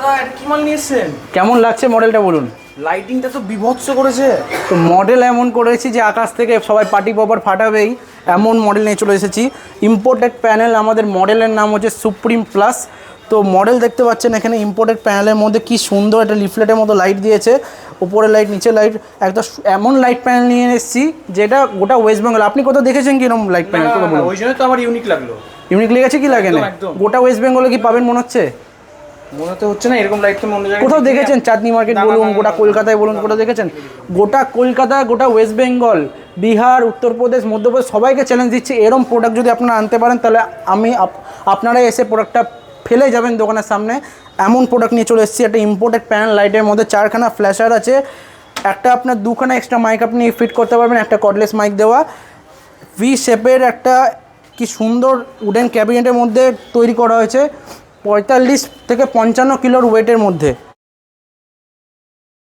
দাদা এটা কি মাল নিয়েছেন? কেমন লাগছে মডেলটা বলুন? লাইটিংটা তো বিভৎস করেছে। তো মডেল এমন করেছি যে আকাশ থেকে সবাই পার্টি পপার ফাটাবেই, এমন মডেল নিয়ে চলে এসেছি। ইম্পোর্টেড প্যানেল, আমাদের মডেলের নাম হচ্ছে সুপ্রিম প্লাস। তো মডেল দেখতে পাচ্ছেন এখানে ইম্পোর্টেড প্যানেলের মধ্যে কি সুন্দর একটা লিফলেটের মতো লাইট দিয়েছে, উপরে লাইট নিচে লাইট, একটা এমন লাইট প্যানেল নিয়ে এসেছি যেটা গোটা ওয়েস্ট বেঙ্গল। আপনি কোথাও দেখেছেন কি এরকম লাইট প্যানেল? ওই জন্য তো আমার ইউনিক লাগলো। ইউনিক লেগেছে কি লাগে না? গোটা ওয়েস্ট বেঙ্গলে কি পাবেন মনে হচ্ছে? মনে তো হচ্ছে না এরকম লাইট তো অন্য জায়গায় কোথাও দেখেছেন? চাঁদনি মার্কেট বলুন, গোটা কলকাতায় বলুন, কোথাও দেখেছেন? গোটা কলকাতা, গোটা ওয়েস্ট বেঙ্গল, বিহার, উত্তরপ্রদেশ, মধ্যপ্রদেশ সবাইকে চ্যালেঞ্জ দিচ্ছি, এরকম প্রোডাক্ট যদি আপনারা আনতে পারেন তাহলে আপনারাই এসে প্রোডাক্টটা ফেলে যাবেন দোকানের সামনে। এমন প্রোডাক্ট নিয়ে চলে এসেছি। একটা ইম্পোর্টেড প্যানেল, লাইটের মধ্যে 4খানা ফ্ল্যাশার আছে, একটা আপনার 2খানা এক্সট্রা মাইক আপনি ফিট করতে পারবেন, একটা কর্ডলেস মাইক দেওয়া, ভি শেপের একটা কি সুন্দর উডেন ক্যাবিনেটের মধ্যে তৈরি করা হয়েছে, 45 থেকে 55 কিলোর ওয়েটের মধ্যে।